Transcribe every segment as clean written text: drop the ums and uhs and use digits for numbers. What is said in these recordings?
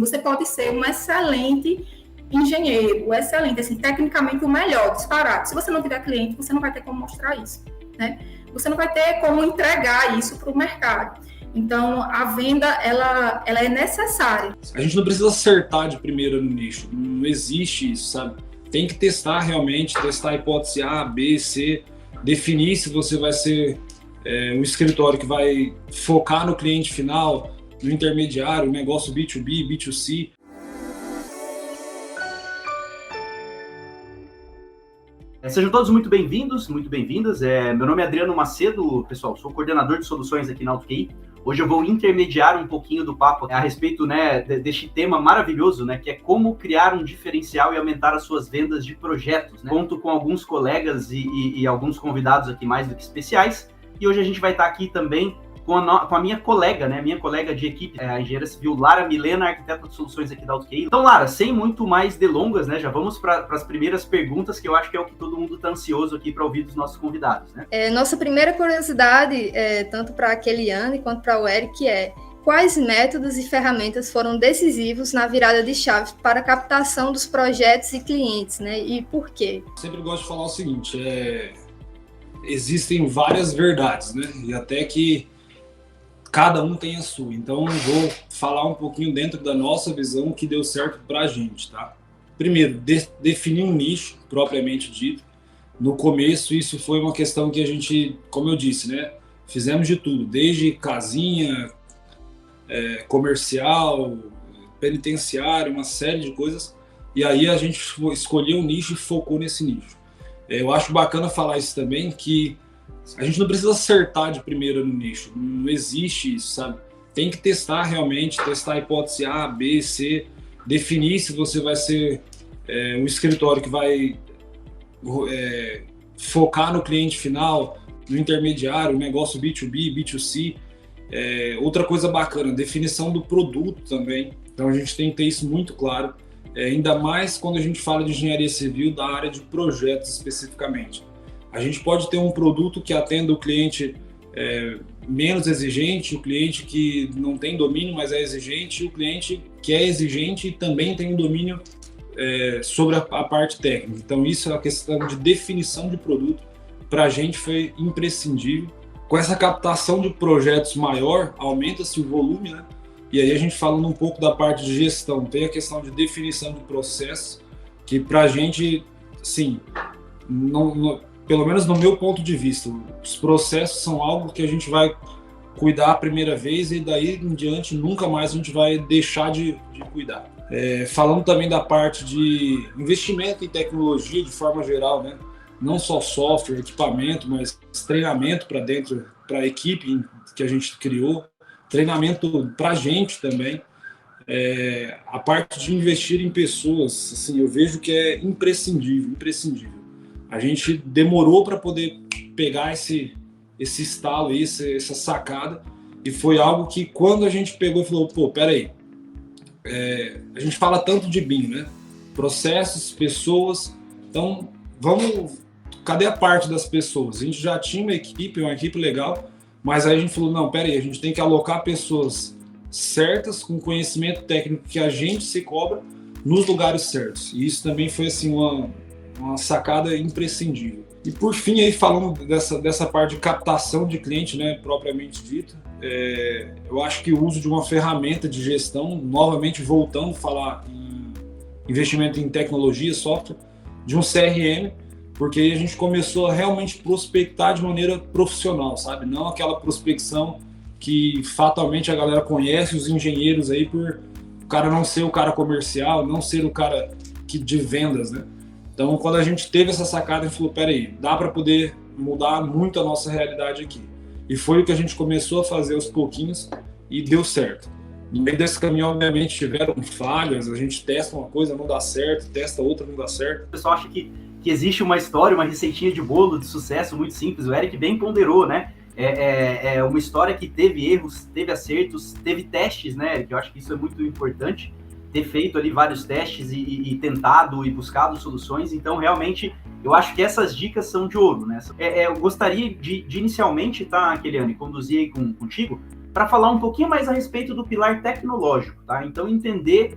Você pode ser um excelente engenheiro, excelente, assim, tecnicamente o melhor, disparado. Se você não tiver cliente, você não vai ter como mostrar isso, né? Você não vai ter como entregar isso para o mercado. Então, a venda, ela é necessária. A gente não precisa acertar de primeira no nicho, não existe isso, sabe? Tem que testar realmente, testar a hipótese A, B, C, definir se você vai ser um escritório que vai focar no cliente final, no intermediário, negócio B2B, B2C. Sejam todos muito bem-vindos, muito bem-vindas. Meu nome é Adriano Macedo, pessoal, sou coordenador de soluções aqui na AutoQI. Hoje eu vou intermediar um pouquinho do papo a respeito, né, deste tema maravilhoso, né, que é como criar um diferencial e aumentar as suas vendas de projetos, né? Conto com alguns colegas e alguns convidados aqui mais do que especiais, e hoje a gente vai estar aqui também com a minha colega, né, minha colega de equipe, a engenheira civil Lara Milena, arquiteta de soluções aqui da AutoQI. Então, Lara, sem muito mais delongas, né, já vamos para as primeiras perguntas, que eu acho que é o que todo mundo está ansioso aqui para ouvir dos nossos convidados, né? Nossa primeira curiosidade, tanto para a Keliane quanto para o Eric, quais métodos e ferramentas foram decisivos na virada de chave para a captação dos projetos e clientes, né, e por quê? Sempre gosto de falar o seguinte, existem várias verdades, né, e até que cada um tem a sua. Então eu vou falar um pouquinho dentro da nossa visão o que deu certo pra gente, tá? Primeiro, definir um nicho propriamente dito. No começo isso foi uma questão que a gente, como eu disse, né, fizemos de tudo, desde casinha, comercial, penitenciário, uma série de coisas, e aí a gente escolheu um nicho e focou nesse nicho. Eu acho bacana falar isso também, que a gente não precisa acertar de primeira no nicho, não existe isso, sabe? Tem que testar realmente, testar a hipótese A, B, C, definir se você vai ser um escritório que vai focar no cliente final, no intermediário, negócio B2B, B2C. Outra coisa bacana, definição do produto também. Então a gente tem que ter isso muito claro, ainda mais quando a gente fala de engenharia civil da área de projetos especificamente. A gente pode ter um produto que atenda o cliente menos exigente, o cliente que não tem domínio, mas é exigente, e o cliente que é exigente e também tem um domínio sobre a parte técnica. Então isso é a questão de definição de produto, para a gente foi imprescindível. Com essa captação de projetos maior, aumenta-se o volume, né? E aí a gente falando um pouco da parte de gestão, tem a questão de definição de processos, que para a gente, sim, pelo menos no meu ponto de vista, os processos são algo que a gente vai cuidar a primeira vez e daí em diante nunca mais a gente vai deixar de cuidar. Falando também da parte de investimento em tecnologia de forma geral, né? Não só software, equipamento, mas treinamento para dentro, para a equipe que a gente criou, treinamento para a gente também. A parte de investir em pessoas, assim, eu vejo que é imprescindível. A gente demorou para poder pegar esse estalo, essa sacada, e foi algo que quando a gente pegou e falou, pô, peraí, a gente fala tanto de BIM, né? Processos, pessoas, então cadê a parte das pessoas? A gente já tinha uma equipe legal, mas aí a gente falou, não, peraí, a gente tem que alocar pessoas certas, com conhecimento técnico que a gente se cobra, nos lugares certos. E isso também foi assim uma sacada imprescindível. E por fim, aí falando dessa parte de captação de cliente, né, propriamente dito, eu acho que o uso de uma ferramenta de gestão, novamente voltando a falar em investimento em tecnologia, software, de um CRM, porque aí a gente começou a realmente prospectar de maneira profissional, sabe? Não aquela prospecção que fatalmente a galera conhece os engenheiros aí por o cara não ser o cara comercial, não ser o cara de vendas, né? Então, quando a gente teve essa sacada, a gente falou, peraí, dá para poder mudar muito a nossa realidade aqui. E foi o que a gente começou a fazer aos pouquinhos e deu certo. No meio desse caminho, obviamente, tiveram falhas, a gente testa uma coisa, não dá certo, testa outra, não dá certo. O pessoal acha que existe uma história, uma receitinha de bolo de sucesso muito simples. O Eric bem ponderou, né? É uma história que teve erros, teve acertos, teve testes, né, Eric? Eu acho que isso é muito importante. Ter feito ali vários testes e tentado e buscado soluções. Então, realmente, eu acho que essas dicas são de ouro, né? Eu gostaria de inicialmente, tá, Keliane, conduzir aí contigo, para falar um pouquinho mais a respeito do pilar tecnológico, tá? Então, entender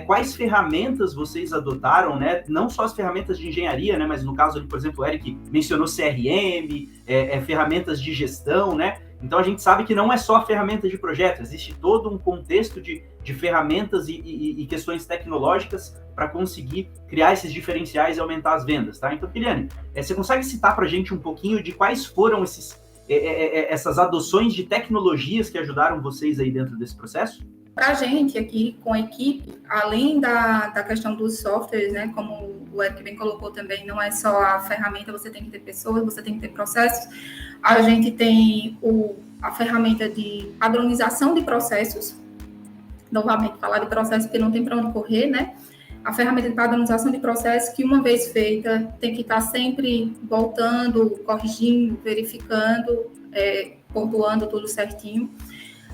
quais ferramentas vocês adotaram, né? Não só as ferramentas de engenharia, né? Mas no caso ali, por exemplo, o Eric mencionou CRM, ferramentas de gestão, né? Então, a gente sabe que não é só a ferramenta de projeto, existe todo um contexto de ferramentas e questões tecnológicas para conseguir criar esses diferenciais e aumentar as vendas, tá? Então, Kiliane, você consegue citar para a gente um pouquinho de quais foram essas adoções de tecnologias que ajudaram vocês aí dentro desse processo? Para a gente aqui, com a equipe, além da questão dos softwares, né, como o Eric bem colocou também, não é só a ferramenta, você tem que ter pessoas, você tem que ter processos. A gente tem a ferramenta de padronização de processos. Novamente, falar de processo porque não tem para onde correr, né? A ferramenta de padronização de processos que, uma vez feita, tem que estar sempre voltando, corrigindo, verificando, pontuando tudo certinho.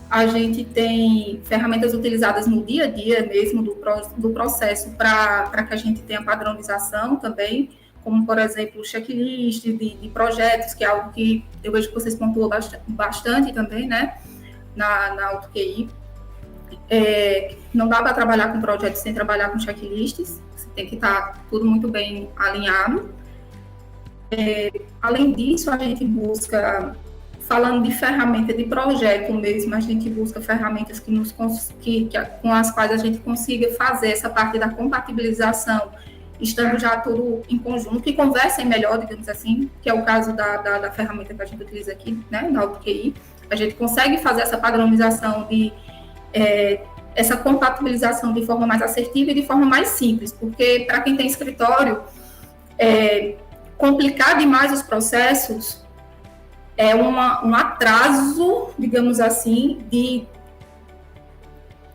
A gente tem ferramentas utilizadas no dia a dia mesmo do processo para que a gente tenha padronização também, como, por exemplo, checklist de projetos, que é algo que eu vejo que vocês pontuam bastante também, né, na AutoQI. Não dá para trabalhar com projetos sem trabalhar com checklists, você tem que estar tudo muito bem alinhado. Além disso, a gente busca, falando de ferramenta de projeto mesmo, a gente busca ferramentas com as quais a gente consiga fazer essa parte da compatibilização, estando já tudo em conjunto, que conversem melhor, digamos assim, que é o caso da ferramenta que a gente utiliza aqui, né, na AutoQI. A gente consegue fazer essa padronização essa compatibilização de forma mais assertiva e de forma mais simples, porque para quem tem escritório, complicar demais os processos é um atraso, digamos assim, de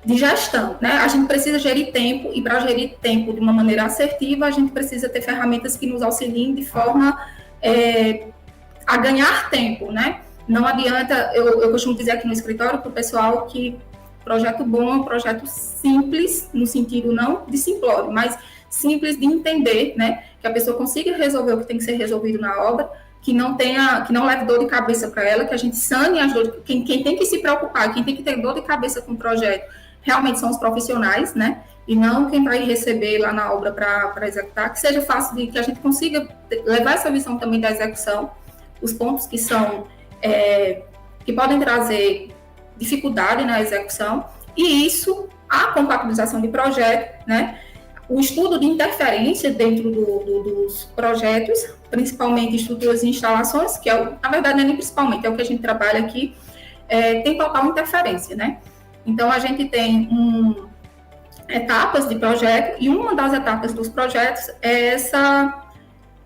gestão, né? A gente precisa gerir tempo, e para gerir tempo de uma maneira assertiva, a gente precisa ter ferramentas que nos auxiliem de forma a ganhar tempo, né? Não adianta, eu costumo dizer aqui no escritório para o pessoal que projeto bom é um projeto simples, no sentido não de simplório, mas simples de entender, né? Que a pessoa consiga resolver o que tem que ser resolvido na obra, que não leve dor de cabeça para ela, que a gente sane as dores. Quem tem que se preocupar, quem tem que ter dor de cabeça com o projeto, realmente são os profissionais, né? E não quem vai receber lá na obra para executar, que seja fácil que a gente consiga levar essa visão também da execução, os pontos que são, que podem trazer dificuldade na execução, e isso, a compatibilização de projeto, né? O estudo de interferência dentro dos projetos, principalmente estruturas e instalações, que na verdade não é nem principalmente, é o que a gente trabalha aqui, tem total interferência, né? Então, a gente tem etapas de projeto, e uma das etapas dos projetos é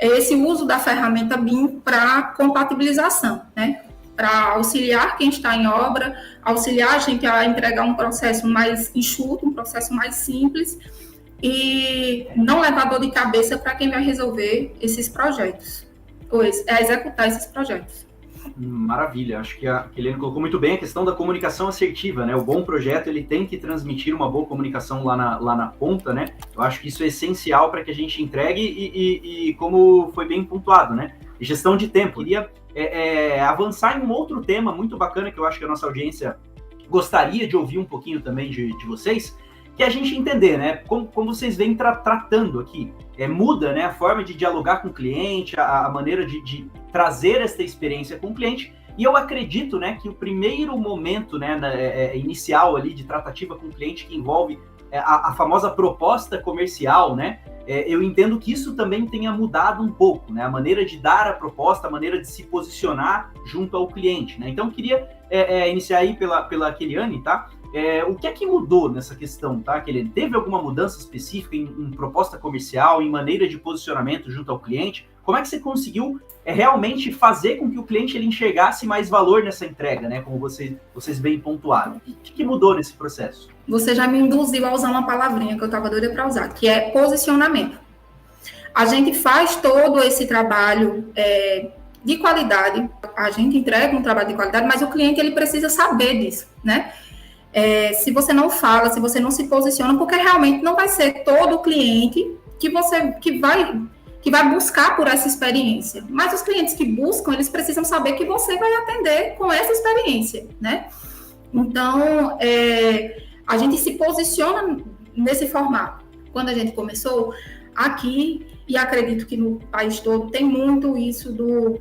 esse uso da ferramenta BIM para compatibilização, né? Para auxiliar quem está em obra, auxiliar a gente a entregar um processo mais enxuto, um processo mais simples, e não levar dor de cabeça para quem vai resolver esses projetos, executar esses projetos. Maravilha, acho que a Kiliane colocou muito bem a questão da comunicação assertiva, né? O bom projeto, ele tem que transmitir uma boa comunicação lá na ponta, né? Eu acho que isso é essencial para que a gente entregue e como foi bem pontuado, né? Gestão de tempo. Eu queria avançar em um outro tema muito bacana que eu acho que a nossa audiência gostaria de ouvir um pouquinho também de vocês, que é a gente entender, né, como vocês vêm tratando aqui, muda, né, a forma de dialogar com o cliente, a maneira de trazer essa experiência com o cliente, e eu acredito, né, que o primeiro momento, né, inicial ali de tratativa com o cliente, que envolve a famosa proposta comercial, né, eu entendo que isso também tenha mudado um pouco, né, a maneira de dar a proposta, a maneira de se posicionar junto ao cliente, né, então eu queria iniciar aí pela Kiliane, tá? O que é que mudou nessa questão, tá, Kiliane? Teve alguma mudança específica em proposta comercial, em maneira de posicionamento junto ao cliente? Como é que você conseguiu realmente fazer com que o cliente ele enxergasse mais valor nessa entrega, né? Como vocês bem pontuaram. O que mudou nesse processo? Você já me induziu a usar uma palavrinha que eu estava doida para usar, que é posicionamento. A gente faz todo esse trabalho de qualidade, a gente entrega um trabalho de qualidade, mas o cliente ele precisa saber disso, né? Se você não fala, se você não se posiciona, porque realmente não vai ser todo cliente que vai buscar por essa experiência. Mas os clientes que buscam, eles precisam saber que você vai atender com essa experiência, né? Então, a gente se posiciona nesse formato. Quando a gente começou aqui, e acredito que no país todo, tem muito isso do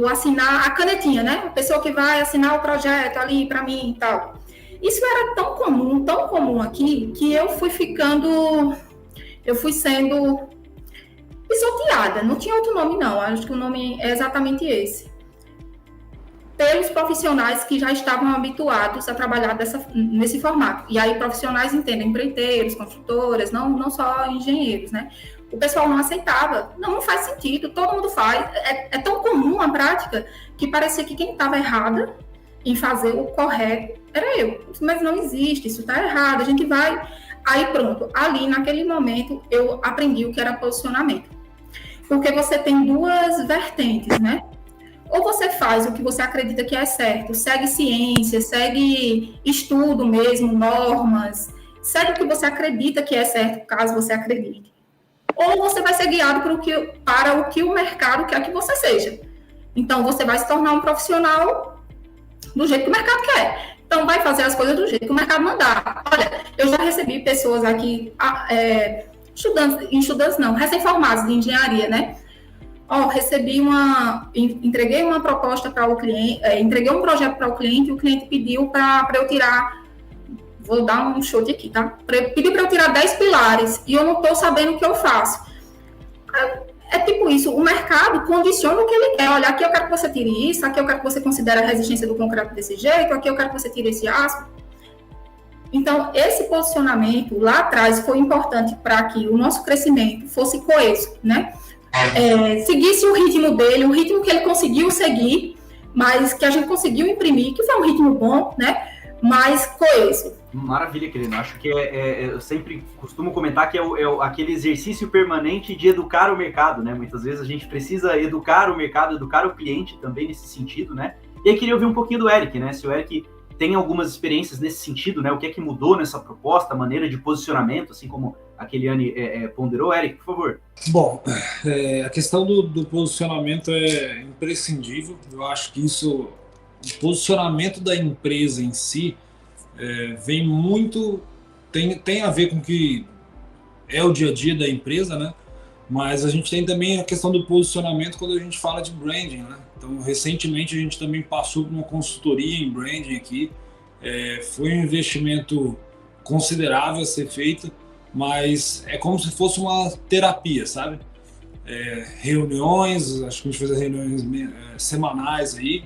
assinar a canetinha, né? A pessoa que vai assinar o projeto ali para mim e tal. Isso era tão comum aqui, que eu fui sendo pisoteada. Não tinha outro nome, não. Acho que o nome é exatamente esse. Pelos profissionais que já estavam habituados a trabalhar nesse formato. E aí, profissionais entendem empreiteiros, construtoras, não só engenheiros, né? O pessoal não aceitava. Não faz sentido, todo mundo faz. É tão comum a prática que parecia que quem estava errada em fazer o correto era eu. Mas não existe, isso está errado, a gente vai... Aí pronto, ali naquele momento eu aprendi o que era posicionamento. Porque você tem duas vertentes, né? Ou você faz o que você acredita que é certo, segue ciência, segue estudo mesmo, normas, segue o que você acredita que é certo, caso você acredite. Ou você vai ser guiado para o que o mercado quer que você seja. Então, você vai se tornar um profissional do jeito que o mercado quer. Então, vai fazer as coisas do jeito que o mercado mandar. Olha, eu já recebi pessoas aqui, recém-formados de engenharia, né? Entreguei uma proposta para o cliente, entreguei um projeto para o cliente e o cliente pediu para eu tirar, vou dar um chute aqui, tá? Pediu para eu tirar 10 pilares e eu não estou sabendo o que eu faço. É tipo isso, o mercado condiciona o que ele quer. Olha, aqui eu quero que você tire isso, aqui eu quero que você considere a resistência do concreto desse jeito, aqui eu quero que você tire esse aço. Então, esse posicionamento lá atrás foi importante para que o nosso crescimento fosse coeso, né? Seguisse o ritmo dele, o ritmo que ele conseguiu seguir, mas que a gente conseguiu imprimir, que foi um ritmo bom, né? Mas coeso. Maravilha, querido. Acho que eu sempre costumo comentar que é aquele exercício permanente de educar o mercado, né? Muitas vezes a gente precisa educar o mercado, educar o cliente também nesse sentido, né? E aí queria ouvir um pouquinho do Eric, né? Se o Eric tem algumas experiências nesse sentido, né? O que é que mudou nessa proposta, a maneira de posicionamento, assim como a Keliane ponderou. Eric, por favor. Bom, a questão do posicionamento é imprescindível. Eu acho que isso, o posicionamento da empresa em si, vem muito, tem a ver com o que é o dia a dia da empresa, né? Mas a gente tem também a questão do posicionamento quando a gente fala de branding, né? Então, recentemente a gente também passou por uma consultoria em branding aqui. Foi um investimento considerável a ser feito, mas é como se fosse uma terapia, sabe? Reuniões, acho que a gente fez reuniões semanais aí,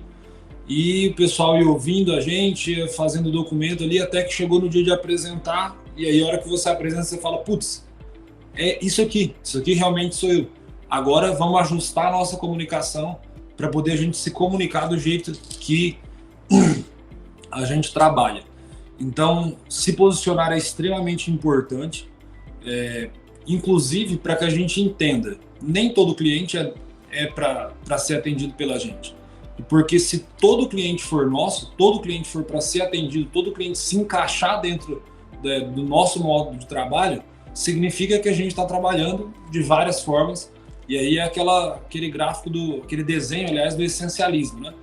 e o pessoal ia ouvindo a gente, ia fazendo documento ali, até que chegou no dia de apresentar, e aí a hora que você apresenta, você fala, putz, isso aqui realmente sou eu. Agora vamos ajustar a nossa comunicação para poder a gente se comunicar do jeito que a gente trabalha. Então, se posicionar é extremamente importante, inclusive para que a gente entenda, nem todo cliente é para ser atendido pela gente. Porque se todo cliente for nosso, todo cliente for para ser atendido, todo cliente se encaixar dentro do nosso modo de trabalho, significa que a gente está trabalhando de várias formas. E aí é aquele gráfico, aquele desenho, aliás, do essencialismo, né?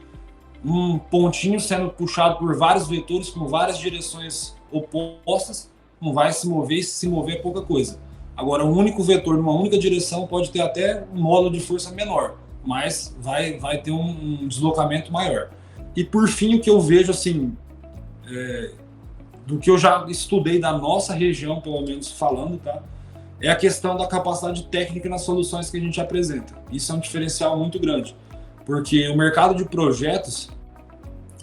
Um pontinho sendo puxado por vários vetores com várias direções opostas, não vai se mover, e se mover é pouca coisa. Agora, um único vetor numa única direção pode ter até um módulo de força menor, mas vai ter um deslocamento maior. E por fim, o que eu vejo, assim, do que eu já estudei da nossa região, pelo menos falando, tá? É a questão da capacidade técnica nas soluções que a gente apresenta. Isso é um diferencial muito grande, porque o mercado de projetos,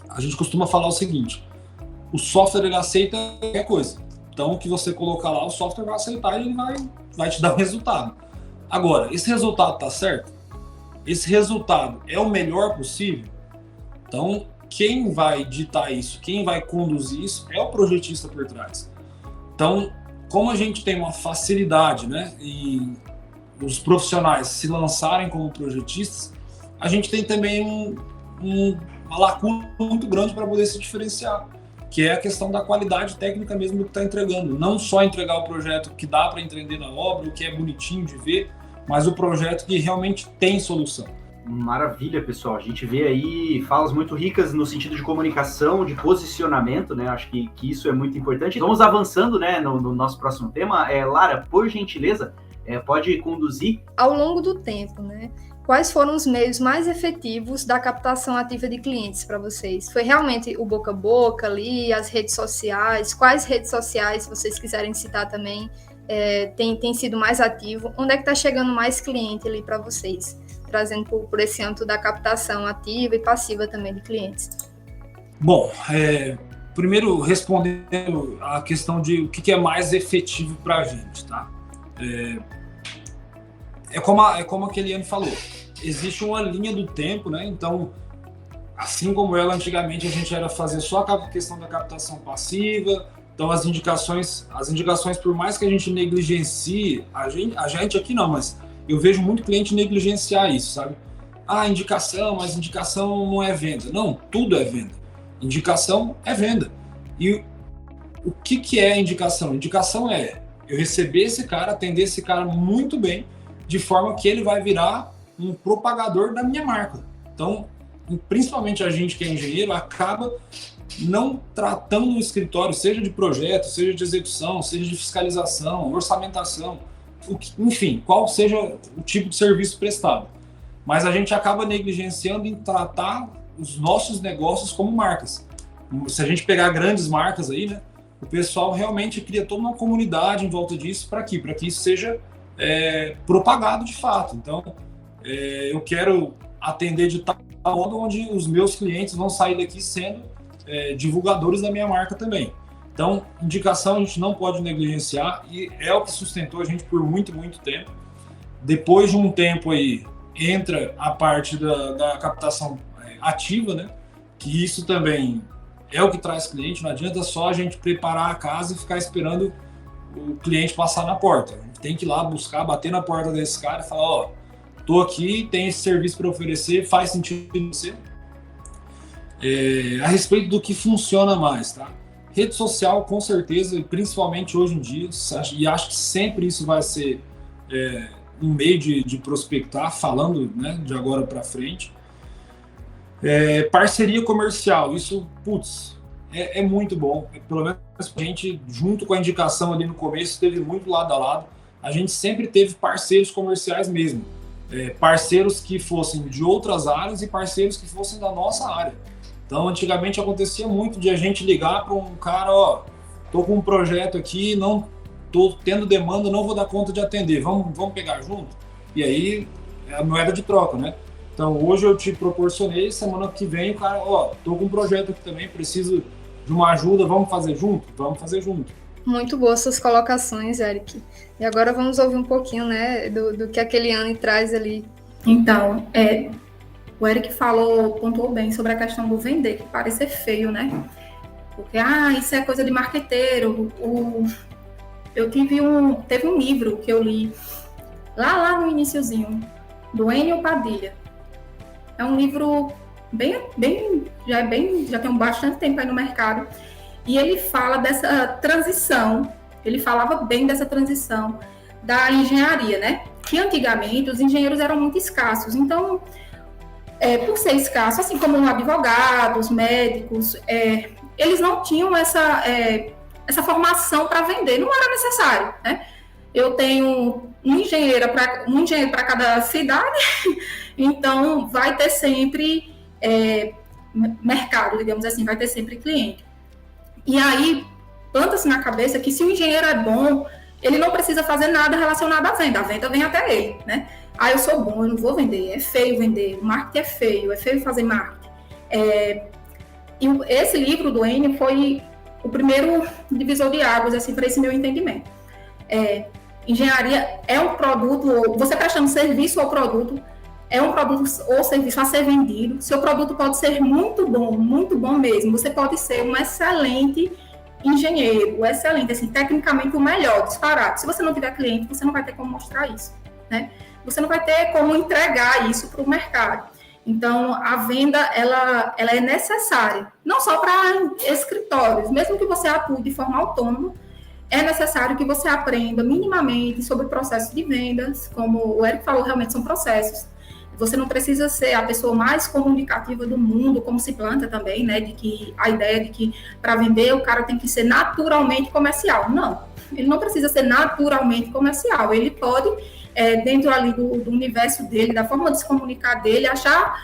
a gente costuma falar o seguinte, o software ele aceita qualquer coisa. Então, o que você colocar lá, o software vai aceitar e ele vai te dar um resultado. Agora, esse resultado está certo? Esse resultado é o melhor possível? Então, quem vai ditar isso, quem vai conduzir isso é o projetista por trás. Então, como a gente tem uma facilidade, né, em os profissionais se lançarem como projetistas, a gente tem também uma lacuna muito grande para poder se diferenciar, que é a questão da qualidade técnica mesmo do que está entregando. Não só entregar o projeto que dá para entender na obra, o que é bonitinho de ver, mas o projeto que realmente tem solução. Maravilha, pessoal. A gente vê aí falas muito ricas no sentido de comunicação, de posicionamento, né? Acho que isso é muito importante. Vamos avançando, né, no nosso próximo tema. Lara, por gentileza, pode conduzir. Ao longo do tempo, né? Quais foram os meios mais efetivos da captação ativa de clientes para vocês? Foi realmente o boca a boca ali, as redes sociais? Quais redes sociais, se vocês quiserem citar também, tem sido mais ativo? Onde é que está chegando mais cliente ali para vocês? Trazendo por esse âmbito da captação ativa e passiva também de clientes. Bom, primeiro respondendo a questão de o que é mais efetivo para a gente, tá? Como a Keliane falou, existe uma linha do tempo, né? Então, assim como ela, antigamente a gente era fazer só a questão da captação passiva, então as indicações, por mais que a gente negligencie, a gente aqui não, mas eu vejo muito cliente negligenciar isso, sabe? Indicação, mas indicação não é venda. Não, tudo é venda. Indicação é venda. E o que é indicação? Indicação é eu receber esse cara, atender esse cara muito bem, de forma que ele vai virar um propagador da minha marca. Então, principalmente a gente que é engenheiro, acaba não tratando o escritório, seja de projeto, seja de execução, seja de fiscalização, orçamentação, enfim, qual seja o tipo de serviço prestado. Mas a gente acaba negligenciando em tratar os nossos negócios como marcas. Se a gente pegar grandes marcas aí, né, o pessoal realmente cria toda uma comunidade em volta disso para que isso seja propagado de fato. Então, eu quero atender de tal modo onde os meus clientes vão sair daqui sendo divulgadores da minha marca também. Então, indicação a gente não pode negligenciar e é o que sustentou a gente por muito, muito tempo. Depois de um tempo aí, entra a parte da captação ativa, né? Que isso também é o que traz cliente. Não adianta só a gente preparar a casa e ficar esperando o cliente passar na porta. A gente tem que ir lá buscar, bater na porta desse cara e falar, tô aqui, tem esse serviço para oferecer, faz sentido em você. A respeito do que funciona mais, tá? Rede social, com certeza, e principalmente hoje em dia, e acho que sempre isso vai ser um meio de prospectar, falando, né, de agora para frente. Parceria comercial, isso, é muito bom. Pelo menos a gente, junto com a indicação ali no começo, teve muito lado a lado. A gente sempre teve parceiros comerciais mesmo. Parceiros que fossem de outras áreas e parceiros que fossem da nossa área. Então, antigamente acontecia muito de a gente ligar para um cara, tô com um projeto aqui, não tô tendo demanda, não vou dar conta de atender, vamos pegar junto? E aí, é a moeda de troca, né? Então, hoje eu te proporcionei, semana que vem o cara, tô com um projeto aqui também, preciso de uma ajuda, vamos fazer junto? Vamos fazer junto. Muito boas suas colocações, Eric. E agora vamos ouvir um pouquinho, né, do que a Keliane traz ali. Então, o Eric pontuou bem sobre a questão do vender, que parece ser feio, né? Porque, isso é coisa de marqueteiro. Teve um livro que eu li lá no iniciozinho, do Enio Padilha. É um livro já tem bastante tempo aí no mercado. E ele fala dessa transição, ele falava bem dessa transição da engenharia, né? Que antigamente os engenheiros eram muito escassos. Então, por ser escasso, assim como advogados, médicos, eles não tinham essa formação para vender, não era necessário, né? Eu tenho um engenheiro para cada cidade, então vai ter sempre mercado, digamos assim, vai ter sempre cliente. E aí, planta-se na cabeça que se o engenheiro é bom, ele não precisa fazer nada relacionado à venda, a venda vem até ele, né? Eu sou bom, eu não vou vender, é feio vender, o marketing é feio fazer marketing. E esse livro do Enio foi o primeiro divisor de águas, assim, para esse meu entendimento. Engenharia é um produto, você prestando serviço ao produto, é um produto ou serviço a ser vendido. Seu produto pode ser muito bom mesmo. Você pode ser um excelente engenheiro, excelente, assim, tecnicamente o melhor, disparado. Se você não tiver cliente, você não vai ter como mostrar isso, né? Você não vai ter como entregar isso para o mercado. Então, a venda, ela é necessária, não só para escritórios, mesmo que você atue de forma autônoma, é necessário que você aprenda minimamente sobre o processo de vendas, como o Eric falou, realmente são processos. Você não precisa ser a pessoa mais comunicativa do mundo, como se planta também, né? De que a ideia de que para vender o cara tem que ser naturalmente comercial. Não, ele não precisa ser naturalmente comercial. Ele pode, dentro ali do universo dele, da forma de se comunicar dele, achar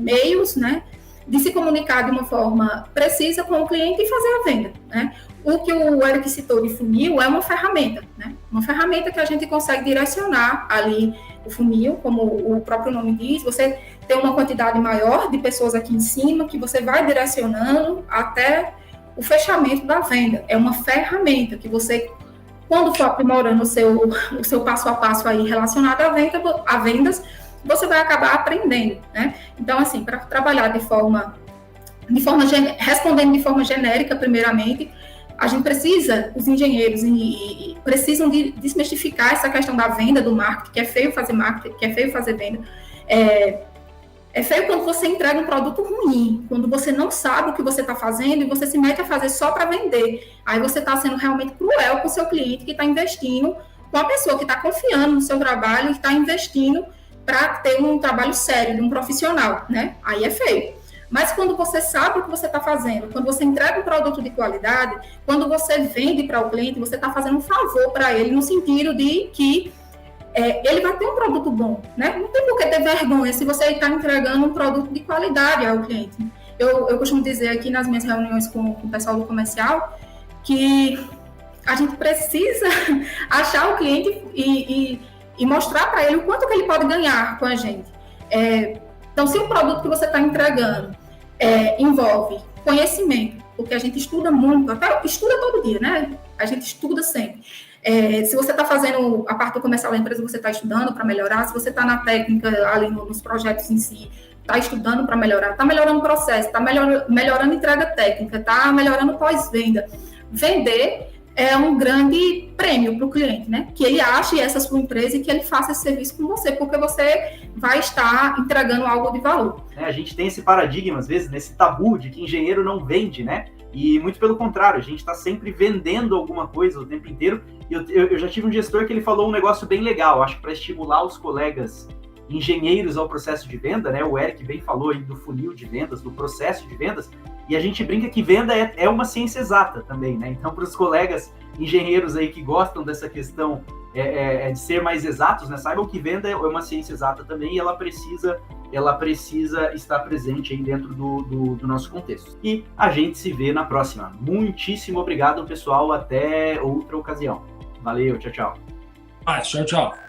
meios, né? De se comunicar de uma forma precisa com o cliente e fazer a venda, né? O que o Eric citou de funil é uma ferramenta, né? Uma ferramenta que a gente consegue direcionar ali o funil, como o próprio nome diz, você tem uma quantidade maior de pessoas aqui em cima que você vai direcionando até o fechamento da venda. É uma ferramenta que você, quando for aprimorando o seu passo a passo aí relacionado a vendas, você vai acabar aprendendo, né? Então, assim, para trabalhar respondendo de forma genérica, primeiramente, a gente precisa, os engenheiros precisam de desmistificar essa questão da venda, do marketing, que é feio fazer marketing, que é feio fazer venda. É feio quando você entrega um produto ruim, quando você não sabe o que você está fazendo e você se mete a fazer só para vender. Aí você está sendo realmente cruel com o seu cliente que está investindo, com a pessoa que está confiando no seu trabalho e está investindo para ter um trabalho sério, de um profissional, né? Aí é feio. Mas quando você sabe o que você está fazendo, quando você entrega um produto de qualidade, quando você vende para o cliente, você está fazendo um favor para ele, no sentido de que ele vai ter um produto bom, né? Não tem por que ter vergonha se você está entregando um produto de qualidade ao cliente. Eu costumo dizer aqui nas minhas reuniões com o pessoal do comercial que a gente precisa achar o cliente e mostrar para ele o quanto que ele pode ganhar com a gente. Então, se o produto que você está entregando envolve conhecimento, porque a gente estuda muito, até estuda todo dia, né? A gente estuda sempre. Se você está fazendo a parte do comercial da empresa, você está estudando para melhorar. Se você está na técnica, ali nos projetos em si, está estudando para melhorar, está melhorando o processo, está melhorando a entrega técnica, está melhorando pós-venda. Vender é um grande prêmio para o cliente, né? Que ele ache essa sua empresa e que ele faça esse serviço com você, porque você vai estar entregando algo de valor. A gente tem esse paradigma, às vezes, nesse tabu de que engenheiro não vende, né? E muito pelo contrário, a gente está sempre vendendo alguma coisa o tempo inteiro. E eu já tive um gestor que ele falou um negócio bem legal, acho que para estimular os colegas engenheiros ao processo de venda, né? O Eric bem falou aí do funil de vendas, do processo de vendas, e a gente brinca que venda é uma ciência exata também, né? Então, para os colegas engenheiros aí que gostam dessa questão de ser mais exatos, né? Saibam que venda é uma ciência exata também e ela precisa estar presente aí dentro do nosso contexto. E a gente se vê na próxima. Muitíssimo obrigado, pessoal. Até outra ocasião. Valeu, tchau, tchau. Tchau, tchau.